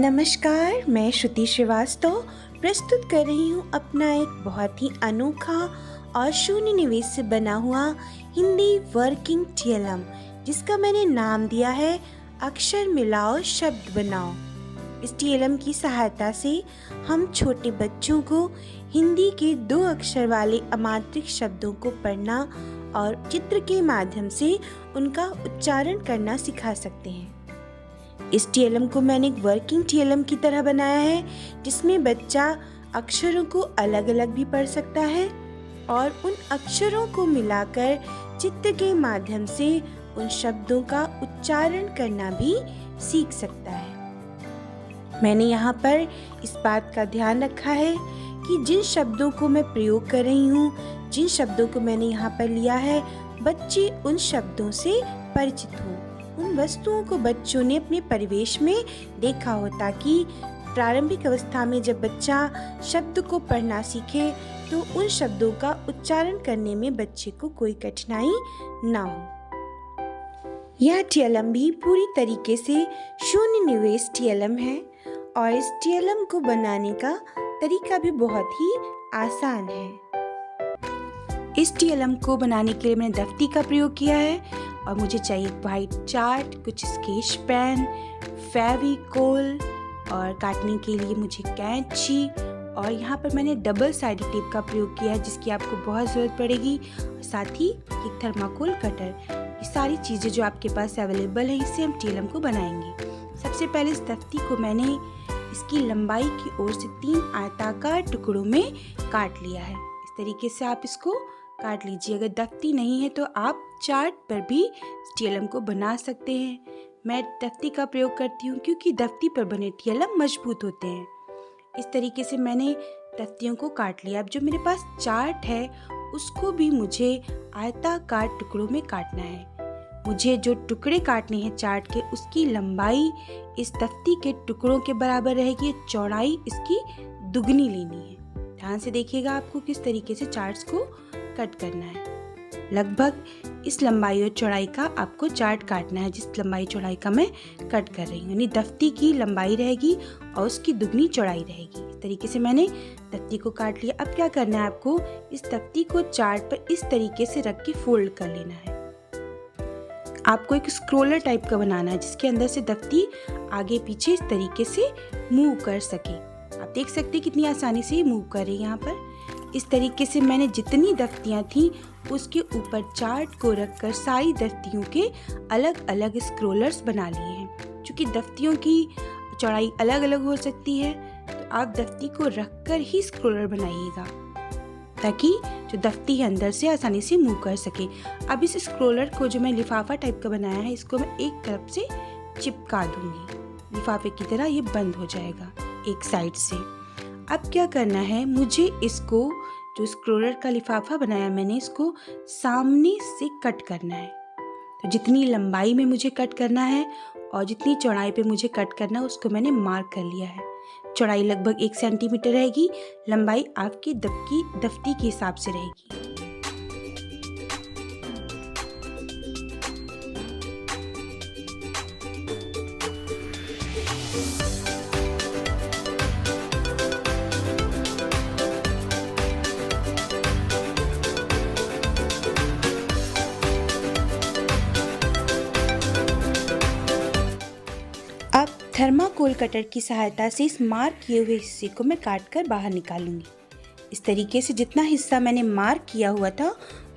नमस्कार, मैं श्रुति श्रीवास्तव प्रस्तुत कर रही हूँ अपना एक बहुत ही अनोखा और शून्य निवेश से बना हुआ हिंदी वर्किंग TLM, जिसका मैंने नाम दिया है अक्षर मिलाओ शब्द बनाओ। इस TLM की सहायता से हम छोटे बच्चों को हिंदी के 2 अक्षर वाले अमात्रिक शब्दों को पढ़ना और चित्र के माध्यम से उनका उच्चारण करना सिखा सकते हैं। इस TLM को मैंने एक वर्किंग TLM की तरह बनाया है, जिसमें बच्चा अक्षरों को अलग अलग भी पढ़ सकता है और उन अक्षरों को मिलाकर चित्र के माध्यम से उन शब्दों का उच्चारण करना भी सीख सकता है। मैंने यहाँ पर इस बात का ध्यान रखा है कि जिन शब्दों को मैं प्रयोग कर रही हूँ, जिन शब्दों को मैंने यहाँ पर लिया है, बच्चे उन शब्दों से परिचित हों। उन वस्तुओं को बच्चों ने अपने परिवेश में देखा हो, ताकि प्रारंभिक अवस्था में जब बच्चा शब्द को पढ़ना सीखे तो उन शब्दों का उच्चारण करने में बच्चे को कोई कठिनाई ना हो। यह TLM भी पूरी तरीके से शून्य निवेश TLM है और इस TLM को बनाने का तरीका भी बहुत ही आसान है। इस TLM को बनाने के लिए मैंने दफ्ती का प्रयोग किया है और मुझे चाहिए वाइट चार्ट, कुछ स्केच पेन, फेविकोल और काटने के लिए मुझे कैंची, और यहाँ पर मैंने डबल साइडेड टेप का प्रयोग किया है जिसकी आपको बहुत ज़रूरत पड़ेगी, और साथ ही एक थर्माकोल कटर। ये सारी चीज़ें जो आपके पास अवेलेबल है, इससे हम TLM को बनाएंगे। सबसे पहले इस दफ्ती को मैंने इसकी लंबाई की ओर से 3 आयताकार टुकड़ों में काट लिया है। इस तरीके से आप इसको काट लीजिए। अगर दफ्ती नहीं है तो आप चार्ट पर भी TLM को बना सकते हैं। मैं दफ्ती का प्रयोग करती हूँ क्योंकि दफ्ती पर बने TLM मजबूत होते हैं। इस तरीके से मैंने दफ्तियों को काट लिया। अब जो मेरे पास चार्ट है उसको भी मुझे आयताकार टुकड़ों में काटना है। मुझे जो टुकड़े काटने हैं चार्ट के, उसकी लंबाई इस दफ्ती के टुकड़ों के बराबर रहेगी, चौड़ाई इसकी दुगनी लेनी है। ध्यान से देखिएगा आपको किस तरीके से चार्ट्स को कट करना है। लगभग इस लंबाई और चौड़ाई का आपको चार्ट काटना है, जिस लंबाई चौड़ाई का मैं कट कर रही हूँ। यानी दफ्ती की लंबाई रहेगी और उसकी दुगनी चौड़ाई रहेगी। इस तरीके से मैंने दफ्ती को काट लिया। अब क्या करना है आपको, इस दफ्ती को चार्ट पर इस तरीके से रख के फोल्ड कर लेना है। आपको एक स्क्रोलर टाइप का बनाना है जिसके अंदर से दफ्ती आगे पीछे इस तरीके से मूव कर सके। आप देख सकते हैं कितनी आसानी से ये मूव कर रही है। यहाँ पर इस तरीके से मैंने जितनी दफ्तियाँ थी उसके ऊपर चार्ट को रखकर सारी दफ्तियों के अलग अलग स्क्रोलर्स बना लिए हैं। चूँकि दफ्तियों की चौड़ाई अलग अलग हो सकती है, तो आप दफ्ती को रखकर ही स्क्रोलर बनाइएगा ताकि जो दफ्ती है अंदर से आसानी से मूव कर सके। अब इस स्क्रोलर को जो मैं लिफाफा टाइप का बनाया है, इसको मैं एक तरफ से चिपका दूंगी। लिफाफे की तरह ये बंद हो जाएगा एक साइड से। अब क्या करना है, मुझे इसको जो स्क्रोलर का लिफाफा बनाया मैंने, इसको सामने से कट करना है। तो जितनी लंबाई में मुझे कट करना है और जितनी चौड़ाई पे मुझे कट करना है उसको मैंने मार्क कर लिया है। चौड़ाई लगभग 1 सेंटीमीटर रहेगी, लंबाई आपकी दफ्ती के हिसाब से रहेगी। अब थर्माकोल कटर की सहायता से इस मार्क किए हुए हिस्से को मैं काट कर बाहर निकालूंगी। इस तरीके से जितना हिस्सा मैंने मार्क किया हुआ था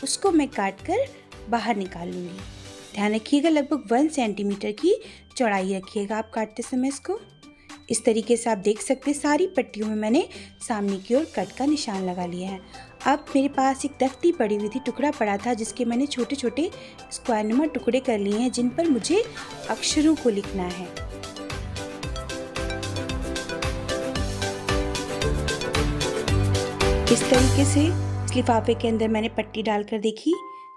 उसको मैं काट कर बाहर निकाल लूँगी। ध्यान रखिएगा लगभग 1 सेंटीमीटर की चौड़ाई रखिएगा आप काटते समय इसको। इस तरीके से आप देख सकते हैं सारी पट्टियों में मैंने सामने की ओर कट का निशान लगा लिया है। अब मेरे पास एक दफ्ती पड़ी हुई थी, टुकड़ा पड़ा था, जिसके मैंने छोटे छोटे स्क्वायरनुमा टुकड़े कर लिए हैं जिन पर मुझे अक्षरों को लिखना है। इस तरीके से इस लिफाफे के अंदर मैंने पट्टी डालकर देखी,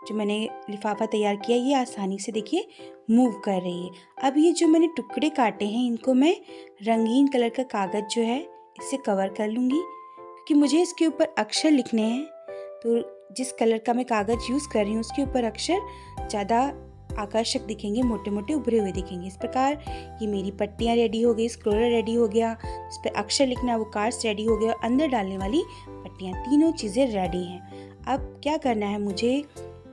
जो मैंने लिफाफा तैयार किया ये आसानी से देखिए मूव कर रही है। अब ये जो मैंने टुकड़े काटे हैं इनको मैं रंगीन कलर का कागज़ जो है इससे कवर कर लूँगी, क्योंकि मुझे इसके ऊपर अक्षर लिखने हैं। तो जिस कलर का मैं कागज़ यूज़ कर रही हूँ उसके ऊपर अक्षर ज़्यादा आकर्षक दिखेंगे, मोटे मोटे उभरे हुए दिखेंगे। इस प्रकार ये मेरी पट्टियाँ रेडी हो गई, स्क्रोलर रेडी हो गया, इस पर अक्षर लिखना वो कार्ड्स रेडी हो गया और अंदर डालने वाली पट्टियाँ, तीनों चीज़ें रेडी हैं। अब क्या करना है मुझे,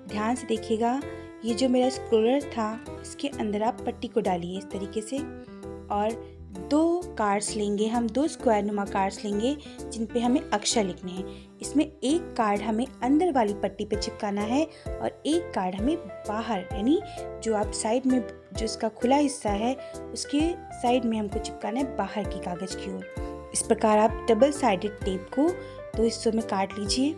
ध्यान से देखिएगा, ये जो मेरा स्क्रोलर था इसके अंदर आप पट्टी को डालिए इस तरीके से, और 2 कार्ड्स लेंगे हम, 2 स्क्वायर नुमा कार्ड्स लेंगे जिन पे हमें अक्षर लिखने हैं। इसमें एक कार्ड हमें अंदर वाली पट्टी पे चिपकाना है और एक कार्ड हमें बाहर, यानी जो आप साइड में जो इसका खुला हिस्सा है उसके साइड में हमको चिपकाना है बाहर की कागज़ की ओर। इस प्रकार आप डबल साइडेड टेप को 2 हिस्सों में काट लीजिए।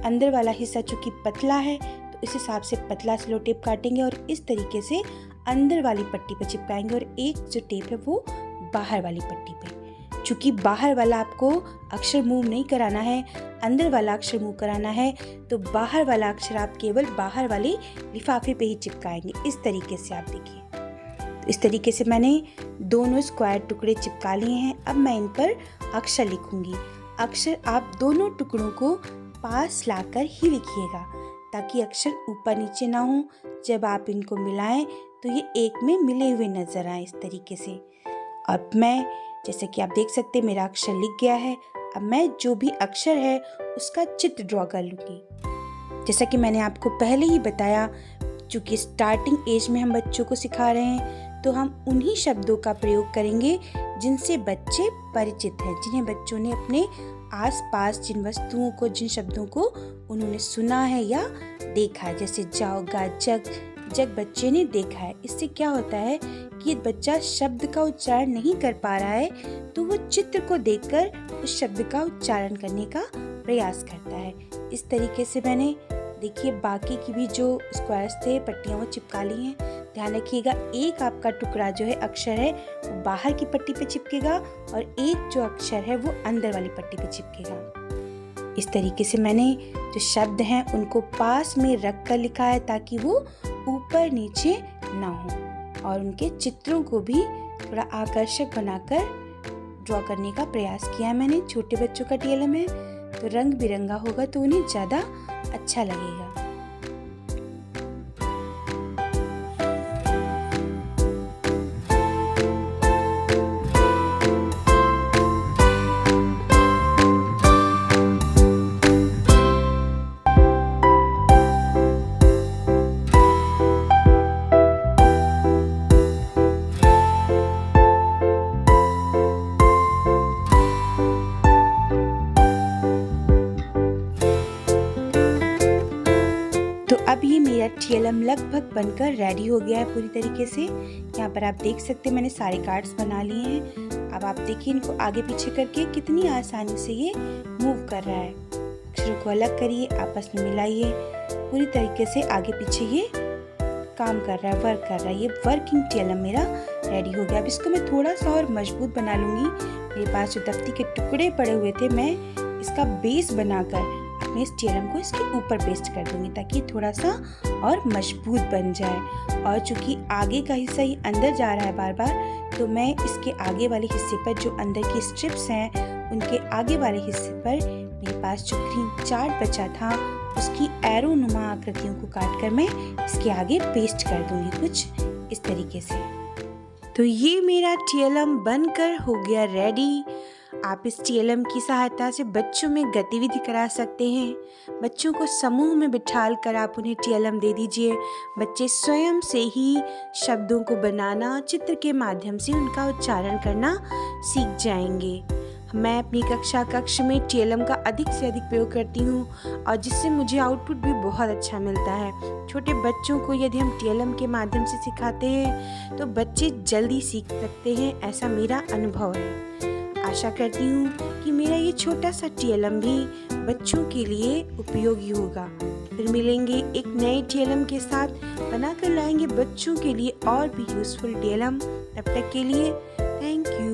अंदर वाला हिस्सा चूँकि पतला है तो इस हिसाब से पतला स्लो टेप काटेंगे और इस तरीके से अंदर वाली पट्टी पे चिपकाएंगे और एक जो टेप है वो बाहर वाली पट्टी पे। चूँकि बाहर वाला आपको अक्षर मूव नहीं कराना है, अंदर वाला अक्षर मूव कराना है, तो बाहर वाला अक्षर आप केवल बाहर वाले लिफाफे पे ही चिपकाएंगे। इस तरीके से आप देखिए, तो इस तरीके से मैंने दोनों स्क्वायर टुकड़े चिपका लिए हैं। अब मैं इन पर अक्षर लिखूंगी। अक्षर आप दोनों टुकड़ों को पास लाकर ही लिखिएगा ताकि अक्षर ऊपर नीचे ना हो। जब आप इनको मिलाएं तो ये एक में मिले हुए नजर आए इस तरीके से। अब मैं, जैसे कि आप देख सकते हैं, मेरा अक्षर लिख गया है। अब मैं जो भी अक्षर है उसका चित्र ड्रॉ कर लूँगी। जैसा कि मैंने आपको पहले ही बताया, चूँकि स्टार्टिंग एज में हम बच्चों को सिखा रहे हैं तो हम उन्हीं शब्दों का प्रयोग करेंगे जिनसे बच्चे परिचित हैं, जिन्हें बच्चों ने अपने आसपास जिन वस्तुओं को, जिन शब्दों को उन्होंने सुना है या देखा है। जैसे जाओगा, जग, जग बच्चे ने देखा है। इससे क्या होता है कि बच्चा शब्द का उच्चारण नहीं कर पा रहा है तो वो चित्र को देखकर उस शब्द का उच्चारण करने का प्रयास करता है। इस तरीके से मैंने, देखिए, बाकी की भी जो स्क्वायर्स थे, पट्टियाँ वो चिपका ली हैं। ध्यान रखिएगा, एक आपका टुकड़ा जो है, अक्षर है, वो बाहर की पट्टी पे चिपकेगा और एक जो अक्षर है वो अंदर वाली पट्टी पे चिपकेगा। इस तरीके से मैंने जो शब्द हैं उनको पास में रख कर लिखा है ताकि वो ऊपर नीचे ना हो, और उनके चित्रों को भी थोड़ा आकर्षक बनाकर ड्रॉ करने का प्रयास किया है मैंने। छोटे बच्चों का टीएलएम है तो रंग बिरंगा होगा तो उन्हें ज़्यादा अच्छा लगेगा। तो अब ये मेरा टीएलएम लगभग बनकर रेडी हो गया है पूरी तरीके से। यहाँ पर आप देख सकते हैं मैंने सारे कार्ड्स बना लिए हैं। अब आप देखिए इनको आगे पीछे करके कितनी आसानी से ये मूव कर रहा है। अक्षरों को अलग करिए, आपस में मिलाइए, पूरी तरीके से आगे पीछे ये काम कर रहा है, वर्क कर रहा है। ये वर्किंग टीएलएम मेरा रेडी हो गया। अब इसको मैं थोड़ा सा और मजबूत बना लूँगी। मेरे पास जो दफ्ती के टुकड़े पड़े हुए थे, मैं इसका बेस बनाकर अपने इस टीएलएम को इसके ऊपर पेस्ट कर दूंगी ताकि थोड़ा सा और मजबूत बन जाए। और चूंकि आगे का हिस्सा ही अंदर जा रहा है बार बार, तो मैं इसके आगे वाले हिस्से पर जो अंदर की स्ट्रिप्स हैं उनके आगे वाले हिस्से पर मेरे पास जो ग्रीन चार्ट बचा था उसकी एरो नुमा आकृतियों को काट कर मैं इसके आगे पेस्ट कर दूंगी कुछ इस तरीके से। तो ये मेरा टीएलएम बनकर हो गया रेडी। आप इस टीएलएम की सहायता से बच्चों में गतिविधि करा सकते हैं। बच्चों को समूह में बिठाल कर आप उन्हें टीएलएम दे दीजिए। बच्चे स्वयं से ही शब्दों को बनाना, चित्र के माध्यम से उनका उच्चारण करना सीख जाएंगे। मैं अपनी कक्ष में टीएलएम का अधिक से अधिक प्रयोग करती हूँ और जिससे मुझे आउटपुट भी बहुत अच्छा मिलता है। छोटे बच्चों को यदि हम टीएलएम के माध्यम से सिखाते हैं तो बच्चे जल्दी सीख सकते हैं, ऐसा मेरा अनुभव है। आशा करती हूँ कि मेरा ये छोटा सा टीएलएम भी बच्चों के लिए उपयोगी होगा। फिर मिलेंगे एक नए टीएलएम के साथ, बनाकर लाएंगे बच्चों के लिए और भी यूजफुल टीएलएम। तब तक के लिए थैंक यू।